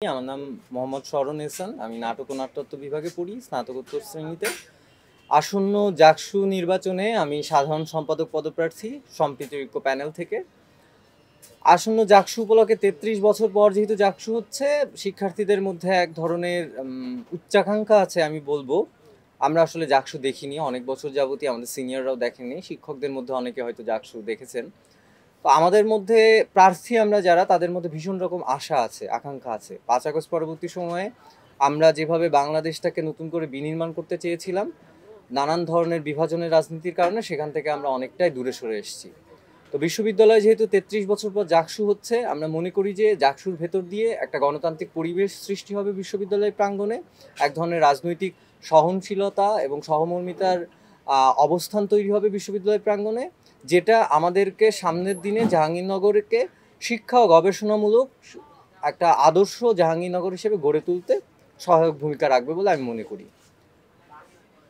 আমার নাম মোহাম্মদ শরণ এহসান। আমি নাটক ও নাট্যতত্ত্ব বিভাগে পড়ি, স্নাতকোত্তর শ্রেণীতে। আসন্ন জাকসু নির্বাচনে আমি সাধারণ সম্পাদক পদপ্রার্থী সম্প্রীতি ঐক্য প্যানেল থেকে। আসন্ন জাকসু উপলক্ষে ৩৩ বছর পর যেহেতু জাকসু হচ্ছে, শিক্ষার্থীদের মধ্যে এক ধরনের উচ্চাকাঙ্ক্ষা আছে আমি বলবো। আমরা আসলে জাকসু দেখিনি অনেক বছর যাবতই, আমাদের সিনিয়ররাও দেখেননি, শিক্ষকদের মধ্যে অনেকে হয়তো জাকসু দেখেছেন। তো আমাদের মধ্যে প্রার্থী আমরা যারা, তাদের মধ্যে ভীষণ রকম আশা আছে, আকাঙ্ক্ষা আছে। ৫ আগস্ট পরবর্তী সময়ে আমরা যেভাবে বাংলাদেশটাকে নতুন করে বিনির্মাণ করতে চেয়েছিলাম, নানান ধরনের বিভাজনের রাজনীতির কারণে সেখান থেকে আমরা অনেকটাই দূরে সরে এসেছি। তো বিশ্ববিদ্যালয় যেহেতু ৩৩ বছর পর জাকসু হচ্ছে, আমরা মনে করি যে জাকসুর ভেতর দিয়ে একটা গণতান্ত্রিক পরিবেশ সৃষ্টি হবে বিশ্ববিদ্যালয় প্রাঙ্গণে, এক ধরনের রাজনৈতিক সহনশীলতা এবং সহমর্মিতার অবস্থান তৈরি হবে বিশ্ববিদ্যালয় প্রাঙ্গণে, যেটা আমাদেরকে সামনের দিনে জাহাঙ্গীরনগরকে শিক্ষা ও গবেষণামূলক একটা আদর্শ জাহাঙ্গীরনগর হিসেবে গড়ে তুলতে সহায়ক ভূমিকা রাখবে বলে আমি মনে করি।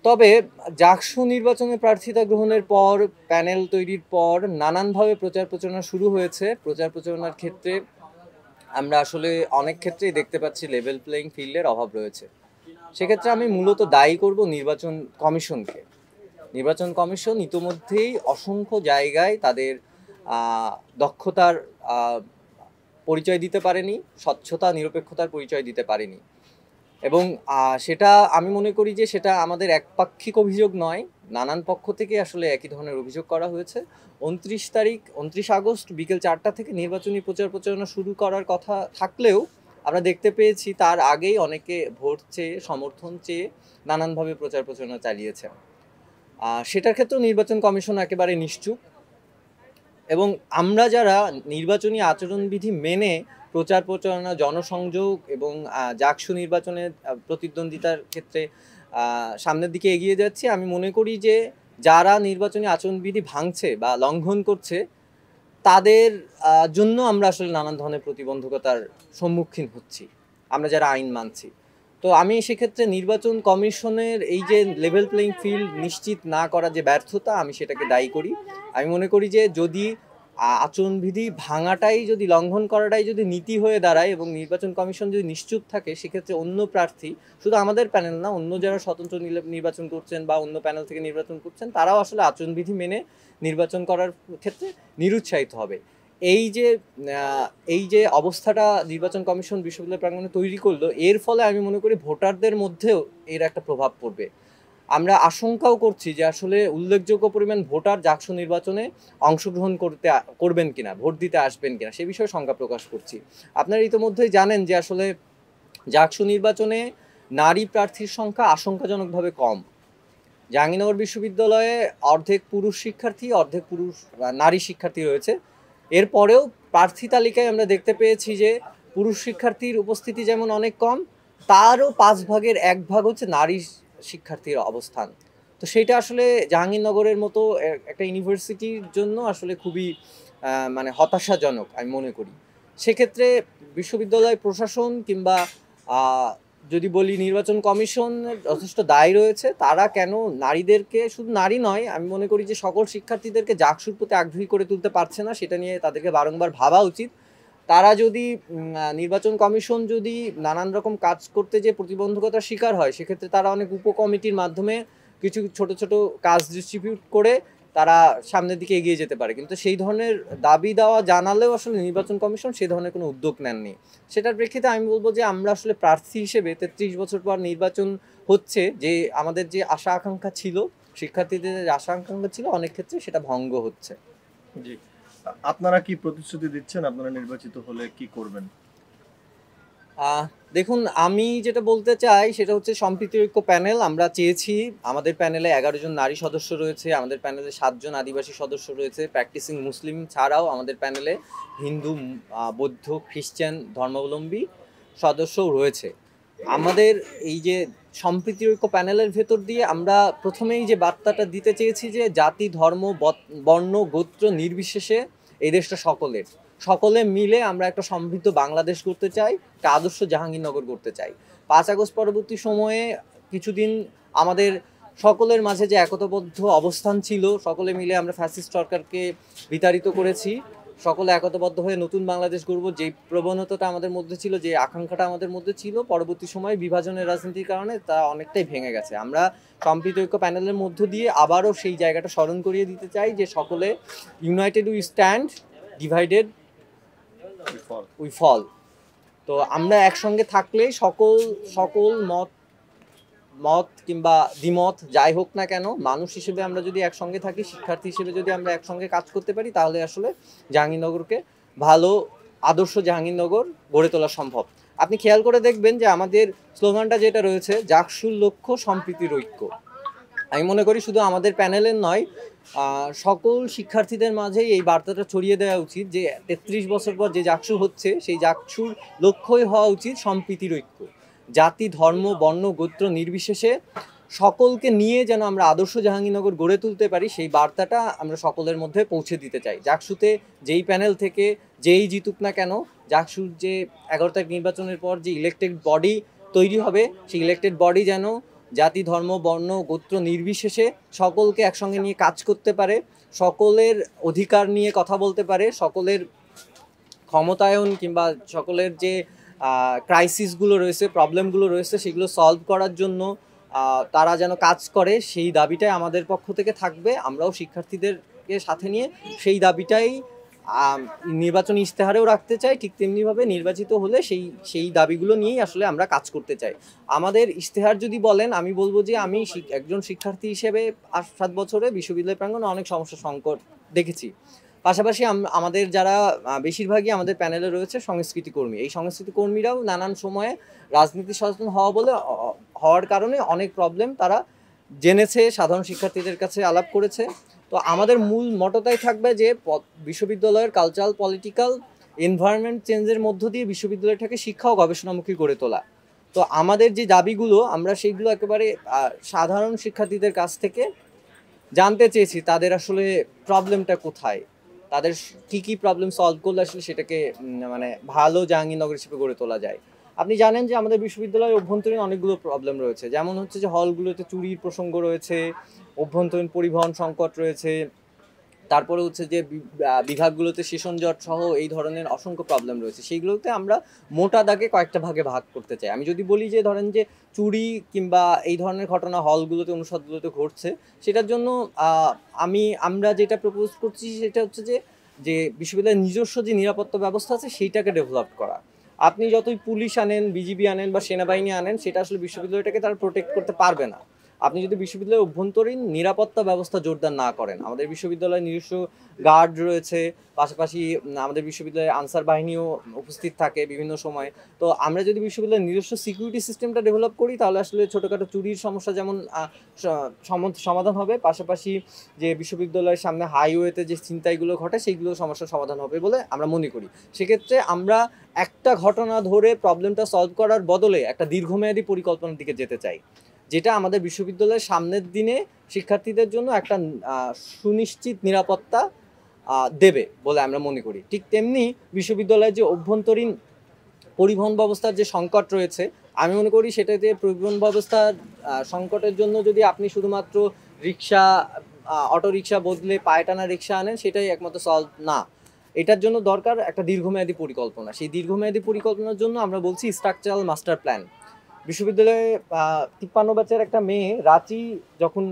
তবে জাকসু নির্বাচনে প্রার্থিতা গ্রহণের পর, প্যানেল তৈরির পর নানানভাবে প্রচার প্রচারণা শুরু হয়েছে। প্রচার প্রচারণার ক্ষেত্রে আমরা আসলে অনেক ক্ষেত্রেই দেখতে পাচ্ছি লেভেল প্লেইং ফিল্ডের অভাব রয়েছে। সেক্ষেত্রে আমি মূলত দায়ী করব নির্বাচন কমিশনকে। নির্বাচন কমিশন ইতোমধ্যেই অসংখ্য জায়গায় তাদের দক্ষতার পরিচয় দিতে পারেনি, স্বচ্ছতা নিরপেক্ষতার পরিচয় দিতে পারেনি। এবং সেটা আমি মনে করি যে সেটা আমাদের একপাক্ষিক অভিযোগ নয়, নানান পক্ষ থেকে আসলে একই ধরনের অভিযোগ করা হয়েছে। ২৯ আগস্ট বিকেল ৪টা থেকে নির্বাচনী প্রচার প্রচারণা শুরু করার কথা থাকলেও আমরা দেখতে পেয়েছি তার আগেই অনেকে ভোট চেয়ে, সমর্থন চেয়ে নানানভাবে প্রচার প্রচারণা চালিয়েছে। সেটার ক্ষেত্রেও নির্বাচন কমিশন একেবারে নিশ্চুপ। এবং আমরা যারা নির্বাচনী আচরণবিধি মেনে প্রচার প্রচারণা, জনসংযোগ এবং জাকসু নির্বাচনের প্রতিদ্বন্দ্বিতার ক্ষেত্রে সামনের দিকে এগিয়ে যাচ্ছি, আমি মনে করি যে যারা নির্বাচনী আচরণবিধি ভাঙছে বা লঙ্ঘন করছে, তাদের জন্য আমরা আসলে নানান ধরনের প্রতিবন্ধকতার সম্মুখীন হচ্ছি, আমরা যারা আইন মানছি। তো আমি সেক্ষেত্রে নির্বাচন কমিশনের এই যে লেভেল প্লেইং ফিল্ড নিশ্চিত না করা যে ব্যর্থতা, আমি সেটাকে দায়ী করি। আমি মনে করি যে যদি আচরণবিধি ভাঙাটাই, যদি লঙ্ঘন করাটাই যদি নীতি হয়ে দাঁড়ায় এবং নির্বাচন কমিশন যদি নিশ্চুপ থাকে, সেক্ষেত্রে অন্য প্রার্থী, শুধু আমাদের প্যানেল না, অন্য যারা স্বতন্ত্র নির্বাচন করছেন বা অন্য প্যানেল থেকে নির্বাচন করছেন, তারাও আসলে আচরণবিধি মেনে নির্বাচন করার ক্ষেত্রে নিরুৎসাহিত হবে। এই যে অবস্থাটা নির্বাচন কমিশন বিশ্ববিদ্যালয় প্রাঙ্গণে তৈরি করলো, এর ফলে আমি মনে করি ভোটারদের মধ্যেও এর একটা প্রভাব পড়বে। আমরা আশঙ্কাও করছি যে আসলে উল্লেখযোগ্য পরিমাণ ভোটার জাকসু নির্বাচনে অংশগ্রহণ করবেন কিনা, ভোট দিতে আসবেন কিনা, সে বিষয়ে শঙ্কা প্রকাশ করছি। আপনারা ইতিমধ্যেই জানেন যে আসলে জাকসু নির্বাচনে নারী প্রার্থীর সংখ্যা আশঙ্কাজনকভাবে কম। জাহাঙ্গীরনগর বিশ্ববিদ্যালয়ে অর্ধেক পুরুষ শিক্ষার্থী, অর্ধেক নারী শিক্ষার্থী রয়েছে। এরপরেও প্রার্থী তালিকায় আমরা দেখতে পেয়েছি যে পুরুষ শিক্ষার্থীর উপস্থিতি যেমন অনেক কম, তারও 1/5 হচ্ছে নারী শিক্ষার্থীর অবস্থান। তো সেটা আসলে জাহাঙ্গীরনগরের মতো একটা ইউনিভার্সিটির জন্য আসলে খুবই মানে হতাশাজনক আমি মনে করি। সেক্ষেত্রে বিশ্ববিদ্যালয় প্রশাসন কিংবা যদি বলি নির্বাচন কমিশনের যথেষ্ট দায় রয়েছে। তারা কেন নারীদেরকে, শুধু নারী নয়, আমি মনে করি যে সকল শিক্ষার্থীদেরকে জাকসুর প্রতি আগ্রহী করে তুলতে পারছে না, সেটা নিয়ে তাদেরকে বারংবার ভাবা উচিত। তারা যদি নির্বাচন কমিশন যদি নানান রকম কাজ করতে যে প্রতিবন্ধকতার শিকার হয়, সেক্ষেত্রে তারা অনেক উপকমিটির মাধ্যমে কিছু ছোট ছোট কাজ ডিস্ট্রিবিউট করে তারা সামনের দিকে এগিয়ে যেতে পারে। কিন্তু সেই ধরনের দাবি দেওয়া জানালেও আসলে নির্বাচন কমিশন সেই ধরনের কোনো উদ্যোগ নেননি। সেটার প্রেক্ষিতে আমি বলবো যে আমরা আসলে প্রার্থী হিসেবে ৩৩ বছর পর নির্বাচন হচ্ছে, যে আমাদের যে আশা আকাঙ্ক্ষা ছিল, শিক্ষার্থীদের যে আশা আকাঙ্ক্ষা ছিল, অনেক ক্ষেত্রে সেটা ভঙ্গ হচ্ছে। জি, আপনারা কি প্রতিশ্রুতি দিচ্ছেন আপনারা নির্বাচিত হলে কি করবেন? দেখুন, আমি যেটা বলতে চাই সেটা হচ্ছে সম্প্রীতি ঐক্য প্যানেল। আমরা চেয়েছি, আমাদের প্যানেলে 11 জন নারী সদস্য রয়েছে, আমাদের প্যানেলে 7 জন আদিবাসী সদস্য রয়েছে, প্র্যাকটিসিং মুসলিম ছাড়াও আমাদের প্যানেলে হিন্দু, বৌদ্ধ, খ্রিস্টান ধর্মাবলম্বী সদস্যও রয়েছে। আমাদের এই যে সম্প্রীতি ঐক্য প্যানেলের ভেতর দিয়ে আমরা প্রথমেই যে বার্তাটা দিতে চেয়েছি যে জাতি, ধর্ম, বর্ণ, গোত্র নির্বিশেষে এই দেশটা সকলের, সকলে মিলে আমরা একটা সমৃদ্ধ বাংলাদেশ করতে চাই, একটা আদর্শ জাহাঙ্গীরনগর করতে চাই। ৫ আগস্ট পরবর্তী সময়ে কিছুদিন আমাদের সকলের মাঝে যে একতাবদ্ধ অবস্থান ছিল, সকলে মিলে আমরা ফ্যাসিস্ট সরকারকে বিতাড়িত করেছি, সকলে একতাবদ্ধ হয়ে নতুন বাংলাদেশ গড়ব, যে প্রবণতাটা আমাদের মধ্যে ছিল, যে আকাঙ্ক্ষাটা আমাদের মধ্যে ছিল, পরবর্তী সময়ে বিভাজনের রাজনীতির কারণে তা অনেকটাই ভেঙে গেছে। আমরা সম্প্রীতি ঐক্য প্যানেলের মধ্য দিয়ে আবারও সেই জায়গাটা স্মরণ করিয়ে দিতে চাই যে সকলে united we stand, divided we fall. তো আমরা একসঙ্গে থাকলে সকল সকল মত কিংবা দ্বিমত যাই হোক না কেন, মানুষ হিসেবে আমরা যদি একসঙ্গে থাকি, শিক্ষার্থী হিসেবে যদি আমরা একসঙ্গে কাজ করতে পারি, তাহলে আসলে জাহাঙ্গীরনগরকে ভালো আদর্শ জাহাঙ্গীরনগর গড়ে তোলা সম্ভব। আপনি খেয়াল করে দেখবেন যে আমাদের স্লোগানটা যেটা রয়েছে, জাকসুর লক্ষ্য সম্প্রীতির ঐক্য। আমি মনে করি শুধু আমাদের প্যানেলের নয়, সকল শিক্ষার্থীদের মাঝেই এই বার্তাটা ছড়িয়ে দেওয়া উচিত যে ৩৩ বছর পর যে জাকসু হচ্ছে, সেই জাকসুর লক্ষ্যই হওয়া উচিত সম্প্রীতির ঐক্য। জাতি, ধর্ম, বর্ণ, গোত্র নির্বিশেষে সকলকে নিয়ে যেন আমরা আদর্শ জাহাঙ্গীরনগর গড়ে তুলতে পারি, সেই বার্তাটা আমরা সকলের মধ্যে পৌঁছে দিতে চাই। জাকসুতে যেই প্যানেল থেকে যেই জিতুক না কেন, জাকসুর যে 11 তারিখ নির্বাচনের পর যে ইলেকটেড বডি তৈরি হবে, সেই ইলেকটেড বডি যেন জাতি, ধর্ম, বর্ণ, গোত্র নির্বিশেষে সকলকে একসঙ্গে নিয়ে কাজ করতে পারে, সকলের অধিকার নিয়ে কথা বলতে পারে, সকলের ক্ষমতায়ন কিংবা সকলের যে ক্রাইসিসগুলো রয়েছে, প্রবলেমগুলো রয়েছে, সেগুলো সলভ করার জন্য তারা যেন কাজ করে, সেই দাবিটাই আমাদের পক্ষ থেকে থাকবে। আমরাও শিক্ষার্থীদেরকে সাথে নিয়ে সেই দাবিটাই নির্বাচনী ইশতেহারেও রাখতে চাই। ঠিক তেমনিভাবে নির্বাচিত হলে সেই দাবিগুলো নিয়েই আসলে আমরা কাজ করতে চাই। আমাদের ইশতেহার যদি বলেন, আমি বলবো যে আমি একজন শিক্ষার্থী হিসেবে 7 বছরে বিশ্ববিদ্যালয় প্রাঙ্গণে অনেক সমস্যা সংকট দেখেছি। পাশাপাশি আমাদের যারা বেশিরভাগই আমাদের প্যানেলে রয়েছে সংস্কৃতি কর্মী, এই সংস্কৃতি কর্মীরাও নানান সময়ে রাজনীতি সচেতন হওয়ার কারণে অনেক প্রবলেম তারা জেনেছে, সাধারণ শিক্ষার্থীদের কাছে আলাপ করেছে। তো আমাদের মূল মটোটাই থাকবে যে বিশ্ববিদ্যালয়ের কালচারাল পলিটিক্যাল এনভায়রনমেন্ট চেঞ্জের মধ্য দিয়ে বিশ্ববিদ্যালয়টাকে শিক্ষা ও গবেষণামুখী করে তোলা। তো আমাদের যে দাবিগুলো, আমরা সেইগুলো একেবারে সাধারণ শিক্ষার্থীদের কাছ থেকে জানতে চেয়েছি তাদের আসলে প্রবলেমটা কোথায়, তাদের কী কী প্রবলেম সলভ করলে আসলে সেটাকে মানে ভালো জাহাঙ্গীরনগর হিসেবে গড়ে তোলা যায়। আপনি জানেন যে আমাদের বিশ্ববিদ্যালয়ের অভ্যন্তরীণ অনেকগুলো প্রবলেম রয়েছে, যেমন হচ্ছে যে হলগুলোতে চুরির প্রসঙ্গ রয়েছে, অভ্যন্তরীণ পরিবহন সংকট রয়েছে, তারপরে হচ্ছে যে বিভাগগুলোতে সেশন জট সহ এই ধরনের অসংখ্য প্রবলেম রয়েছে। সেইগুলোতে আমরা মোটা দাগে কয়েকটা ভাগে ভাগ করতে চাই। আমি যদি বলি যে ধরেন যে চুরি কিংবা এই ধরনের ঘটনা হলগুলোতে, অনুষদগুলোতে ঘটছে, সেটার জন্য আমরা যেটা প্রপোজ করছি সেটা হচ্ছে যে বিশ্ববিদ্যালয়ের নিজস্ব যে নিরাপত্তা ব্যবস্থা আছে সেইটাকে ডেভেলপ করা। আপনি যতই পুলিশ আনেন, বিজিবি আনেন বা সেনাবাহিনী আনেন, সেটা আসলে বিশ্ববিদ্যালয়টাকে তারা প্রোটেক্ট করতে পারবে না আপনি যদি বিশ্ববিদ্যালয়ের অভ্যন্তরীণ নিরাপত্তা ব্যবস্থা জোরদার না করেন। আমাদের বিশ্ববিদ্যালয়ে নিজস্ব গার্ড রয়েছে, পাশাপাশি আমাদের বিশ্ববিদ্যালয়ে আনসার বাহিনীও উপস্থিত থাকে বিভিন্ন সময়। তো আমরা যদি বিশ্ববিদ্যালয়ের নিজস্ব সিকিউরিটি সিস্টেমটা ডেভেলপ করি, তাহলে আসলে ছোটোখাটো চুরির সমস্যা যেমন সমাধান হবে, পাশাপাশি যে বিশ্ববিদ্যালয়ের সামনে হাইওয়েতে যে ছিনতাইগুলো ঘটে সেইগুলো সমস্যার সমাধান হবে বলে আমরা মনে করি। সেক্ষেত্রে আমরা একটা ঘটনা ধরে প্রবলেমটা সলভ করার বদলে একটা দীর্ঘমেয়াদী পরিকল্পনার দিকে যেতে চাই, যেটা আমাদের বিশ্ববিদ্যালয়ের সামনের দিনে শিক্ষার্থীদের জন্য একটা সুনিশ্চিত নিরাপত্তা দেবে বলে আমরা মনে করি। ঠিক তেমনি বিশ্ববিদ্যালয়ের যে অভ্যন্তরীণ পরিবহন ব্যবস্থার যে সংকট রয়েছে, আমি মনে করি সেটাতে পরিবহন ব্যবস্থার সংকটের জন্য যদি আপনি শুধুমাত্র রিক্সা, অটো রিক্সা বদলে পায়ে টানা রিক্সা আনেন, সেটাই একমাত্র সলভ না। এটার জন্য দরকার একটা দীর্ঘমেয়াদী পরিকল্পনা। সেই দীর্ঘমেয়াদী পরিকল্পনার জন্য আমরা বলছি স্ট্রাকচারাল মাস্টার প্ল্যান। বিশ্ববিদ্যালয়ে 53 ব্যাচের একটা মেয়ে রাঁচি যখন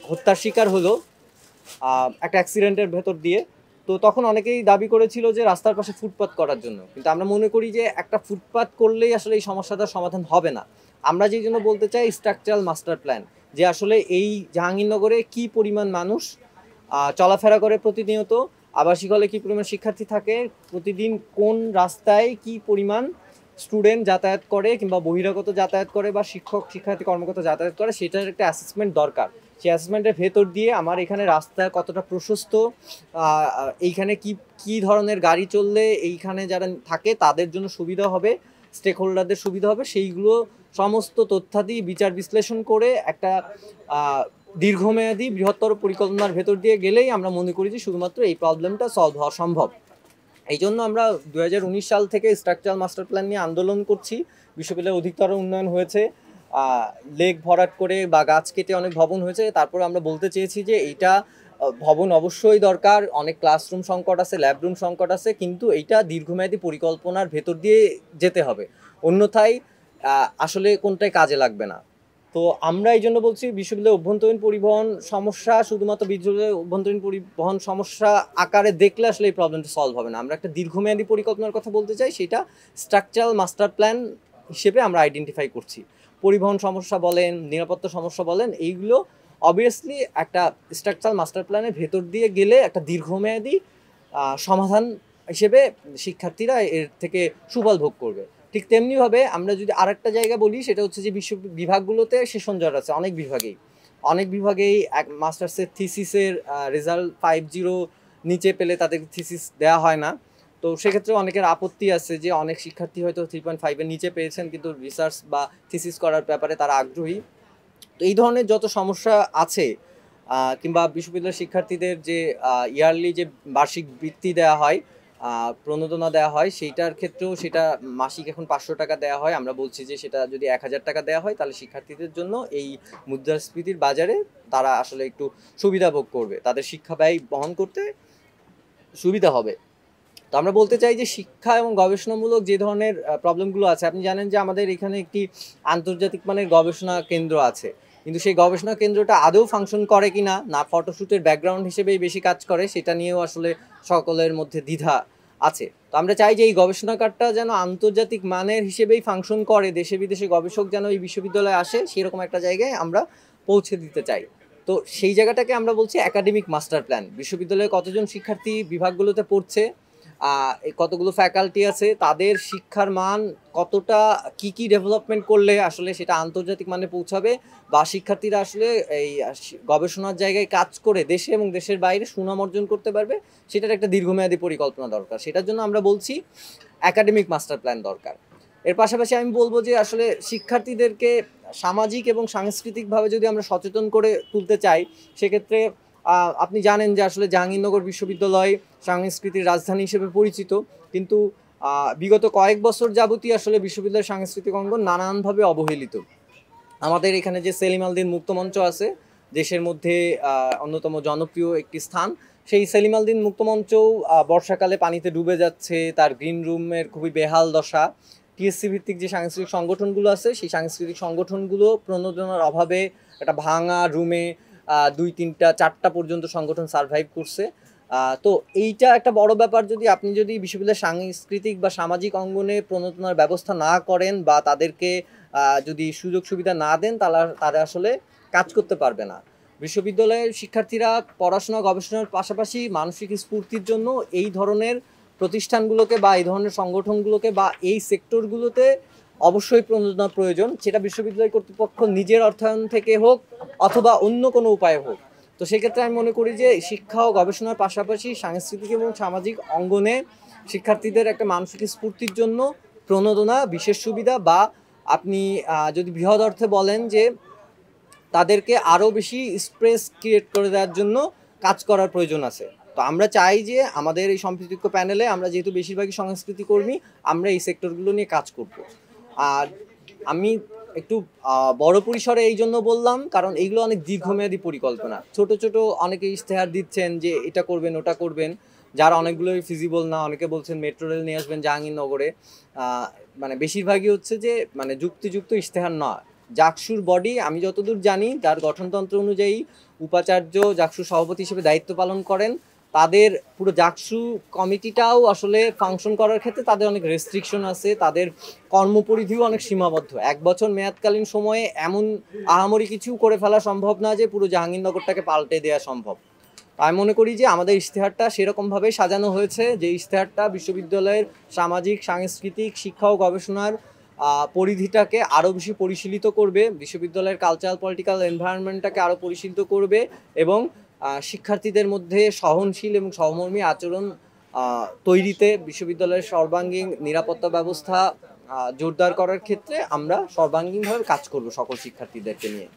হত্যার শিকার হলো একটা অ্যাক্সিডেন্টের ভেতর দিয়ে, তো তখন অনেকেই দাবি করেছিল যে রাস্তার পাশে ফুটপাত করার জন্য, কিন্তু আমরা মনে করি যে একটা ফুটপাত করলেই আসলে এই সমস্যাটার সমাধান হবে না। আমরা যেই জন্য বলতে চাই স্ট্রাকচারাল মাস্টার প্ল্যান, যে আসলে এই জাহাঙ্গীরনগরে কি পরিমাণ মানুষ চলাফেরা করে প্রতিনিয়ত, আবাসিক হলে কী পরিমাণ শিক্ষার্থী থাকে, প্রতিদিন কোন রাস্তায় কি পরিমাণ স্টুডেন্ট যাতায়াত করে কিংবা বহিরাগত যাতায়াত করে বা শিক্ষক শিক্ষার্থী কর্মকর্তা যাতায়াত করে, সেটার একটা অ্যাসেসমেন্ট দরকার। সেই অ্যাসেসমেন্টের ভেতর দিয়ে আমার এখানে রাস্তা কতটা প্রশস্ত, এইখানে কি ধরনের গাড়ি চললে এইখানে যারা থাকে তাদের জন্য সুবিধা হবে, স্টেক হোল্ডারদের সুবিধা হবে, সেইগুলো সমস্ত তথ্যাদি বিচার বিশ্লেষণ করে একটা দীর্ঘমেয়াদী বৃহত্তর পরিকল্পনার ভেতর দিয়ে গেলেই আমরা মনে করি যে শুধুমাত্র এই প্রবলেমটা সলভ হওয়া সম্ভব। এই জন্য আমরা 2019 সাল থেকে স্ট্রাকচারাল মাস্টার প্ল্যান নিয়ে আন্দোলন করছি। বিশ্ববিদ্যালয়ের অধিকতর উন্নয়ন হয়েছে, লেক ভরাট করে বা গাছ কেটে অনেক ভবন হয়েছে। তারপর আমরা বলতে চেয়েছি যে এইটা ভবন অবশ্যই দরকার, অনেক ক্লাসরুম সংকট আছে, ল্যাবরুম সংকট আছে, কিন্তু এইটা দীর্ঘমেয়াদী পরিকল্পনার ভেতর দিয়ে যেতে হবে, অন্যথায় আসলে কোনটাই কাজে লাগবে না। তো আমরা এই জন্য বলছি বিশ্ববিদ্যালয়ের অভ্যন্তরীণ পরিবহন সমস্যা শুধুমাত্র বিশ্ববিদ্যালয়ের অভ্যন্তরীণ পরিবহন সমস্যা আকারে দেখলে আসলে এই প্রবলেমটা সলভ হবে না। আমরা একটা দীর্ঘমেয়াদী পরিকল্পনার কথা বলতে চাই, সেটা স্ট্রাকচারাল মাস্টার প্ল্যান হিসেবে আমরা আইডেন্টিফাই করছি। পরিবহন সমস্যা বলেন, নিরাপত্তা সমস্যা বলেন, এইগুলো অবভিয়াসলি একটা স্ট্রাকচারাল মাস্টার প্ল্যানের ভেতর দিয়ে গেলে একটা দীর্ঘমেয়াদী সমাধান হিসেবে শিক্ষার্থীরা এর থেকে সুফল ভোগ করবে। ঠিক তেমনিভাবে আমরা যদি আরেকটা জায়গা বলি, সেটা হচ্ছে যে বিশ্ব বিভাগগুলোতে সেশন জট আছে অনেক বিভাগেই এক মাস্টার্সের থিসিসের রেজাল্ট 5.0 নিচে পেলে তাদের থিসিস দেওয়া হয় না। তো সেক্ষেত্রে অনেকের আপত্তি আছে যে অনেক শিক্ষার্থী হয়তো 3.5-এর নিচে পেয়েছেন, কিন্তু রিসার্চ বা থিসিস করার ব্যাপারে তারা আগ্রহী। তো এই ধরনের যত সমস্যা আছে, কিংবা বিশ্ববিদ্যালয়ের শিক্ষার্থীদের যে ইয়ারলি যে বার্ষিক বৃত্তি দেওয়া হয়, প্রণোদনা দেওয়া হয়, সেইটার ক্ষেত্রেও সেটা মাসিক এখন 500 টাকা দেওয়া হয়। আমরা বলছি যে সেটা যদি 1000 টাকা দেওয়া হয়, তাহলে শিক্ষার্থীদের জন্য এই মুদ্রাস্ফীতির বাজারে তারা আসলে একটু সুবিধা ভোগ করবে, তাদের শিক্ষা ব্যয় বহন করতে সুবিধা হবে। তো আমরা বলতে চাই যে শিক্ষা এবং গবেষণামূলক যে ধরনের প্রবলেমগুলো আছে, আপনি জানেন যে আমাদের এখানে একটি আন্তর্জাতিক মানের গবেষণা কেন্দ্র আছে, কিন্তু সেই গবেষণা কেন্দ্রটা আদৌ ফাংশন করে কি না ফটোশ্যুটের ব্যাকগ্রাউন্ড হিসেবেই বেশি কাজ করে, সেটা নিয়েও আসলে সকলের মধ্যে দ্বিধা আছে। তো আমরা চাই যে এই গবেষণাগারটা যেন আন্তর্জাতিক মানের হিসেবেই ফাংশন করে, দেশে বিদেশে গবেষক যেন এই বিশ্ববিদ্যালয়ে আসে, সেরকম একটা জায়গায় আমরা পৌঁছে দিতে চাই। তো সেই জায়গাটাকে আমরা বলছি একাডেমিক মাস্টার প্ল্যান। বিশ্ববিদ্যালয়ে কতজন শিক্ষার্থী বিভাগগুলোতে পড়ছে, কতগুলো ফ্যাকাল্টি আছে, তাদের শিক্ষার মান কতটা, কি ডেভেলপমেন্ট করলে আসলে সেটা আন্তর্জাতিক মানে পৌঁছাবে, বা শিক্ষার্থীরা আসলে এই গবেষণার জায়গায় কাজ করে দেশে এবং দেশের বাইরে সুনাম অর্জন করতে পারবে, সেটার একটা দীর্ঘমেয়াদী পরিকল্পনা দরকার। সেটার জন্য আমরা বলছি একাডেমিক মাস্টার প্ল্যান দরকার। এর পাশাপাশি আমি বলবো যে আসলে শিক্ষার্থীদেরকে সামাজিক এবং সাংস্কৃতিকভাবে যদি আমরা সচেতন করে তুলতে চাই, সেক্ষেত্রে আপনি জানেন যে আসলে জাহাঙ্গীরনগর বিশ্ববিদ্যালয় সংস্কৃতির রাজধানী হিসেবে পরিচিত, কিন্তু বিগত কয়েক বছর যাবতই আসলে বিশ্ববিদ্যালয়ের সাংস্কৃতিক অঙ্গন নানানভাবে অবহেলিত। আমাদের এখানে যে সেলিম আল-দ্বীন মুক্তমঞ্চ আছে, দেশের মধ্যে অন্যতম জনপ্রিয় একটি স্থান, সেই সেলিম আল-দ্বীন মুক্তমঞ্চও বর্ষাকালে পানিতে ডুবে যাচ্ছে, তার গ্রিন রুমের খুবই বেহাল দশা। টিএসসি ভিত্তিক যে সাংস্কৃতিক সংগঠনগুলো আছে, সেই সাংস্কৃতিক সংগঠনগুলো প্রণোদনার অভাবে একটা ভাঙা রুমে 2-3-4টা পর্যন্ত সংগঠন সারভাইভ করছে। তো এইটা একটা বড় ব্যাপার। আপনি যদি বিশ্ববিদ্যালয়ের সাংস্কৃতিক বা সামাজিক অঙ্গনে প্রণোদনার ব্যবস্থা না করেন বা তাদেরকে যদি সুযোগ সুবিধা না দেন, তারা আসলে কাজ করতে পারবে না। বিশ্ববিদ্যালয়ের শিক্ষার্থীরা পড়াশোনা গবেষণার পাশাপাশি মানসিক স্ফূর্তির জন্য এই ধরনের প্রতিষ্ঠানগুলোকে বা এই ধরনের সংগঠনগুলোকে বা এই সেক্টরগুলোতে অবশ্যই প্রণোদনা প্রয়োজন, সেটা বিশ্ববিদ্যালয় কর্তৃপক্ষ নিজের অর্থায়ন থেকে হোক অথবা অন্য কোনো উপায়ে হোক। তো সেক্ষেত্রে আমি মনে করি যে শিক্ষা ও গবেষণার পাশাপাশি সাংস্কৃতিক এবং সামাজিক অঙ্গনে শিক্ষার্থীদের একটা মানসিক স্ফূর্তির জন্য প্রণোদনা, বিশেষ সুবিধা, বা আপনি যদি বৃহৎ অর্থে বলেন যে তাদেরকে আরও বেশি স্ট্রেস ক্রিয়েট করে দেওয়ার জন্য কাজ করার প্রয়োজন আছে। তো আমরা চাই যে আমাদের এই সম্পৃক্ত প্যানেলে আমরা যেহেতু বেশিরভাগই সংস্কৃতি কর্মী, আমরা এই সেক্টরগুলো নিয়ে কাজ করব। আর আমি একটু বড় পরিসরে এই জন্য বললাম, কারণ এইগুলো অনেক দীর্ঘমেয়াদী পরিকল্পনা। ছোট ছোট অনেকে ইশতেহার দিচ্ছেন যে এটা করবেন ওটা করবেন, যার অনেকগুলোই ফিজিবল না। অনেকে বলছেন মেট্রো রেল নিয়ে আসবেন জাহাঙ্গীরনগরে, মানে বেশিরভাগই হচ্ছে যে মানে যুক্তিযুক্ত ইশতেহার নয়। জাকসুর বডি আমি যতদূর জানি, তার গঠনতন্ত্র অনুযায়ী উপাচার্য জাকসুর সভাপতি হিসেবে দায়িত্ব পালন করেন। তাদের পুরো জাকসু কমিটিটাও আসলে ফাংশন করার ক্ষেত্রে তাদের অনেক রেস্ট্রিকশন আছে, তাদের কর্মপরিধিও অনেক সীমাবদ্ধ। 1 বছর মেয়াদকালীন সময়ে এমন আহামরি কিছু করে ফেলা সম্ভব না যে পুরো জাহাঙ্গীরনগরটাকে পাল্টে দেওয়া সম্ভব। আমি মনে করি যে আমাদের ইশতেহারটা সেরকমভাবেই সাজানো হয়েছে যে ইশতেহারটা বিশ্ববিদ্যালয়ের সামাজিক, সাংস্কৃতিক, শিক্ষা ও গবেষণার পরিধিটাকে আরও বেশি পরিশীলিত করবে, বিশ্ববিদ্যালয়ের কালচারাল পলিটিক্যাল এনভায়রনমেন্টটাকে আরও পরিশীলিত করবে, এবং শিক্ষার্থীদের মধ্যে সহনশীল এবং সহমর্মী আচরণ তৈরিতে, বিশ্ববিদ্যালয়ের সর্বাঙ্গীন নিরাপত্তা ব্যবস্থা জোরদার করার ক্ষেত্রে আমরা সর্বাঙ্গীনভাবে কাজ করব সকল শিক্ষার্থীদেরকে নিয়ে।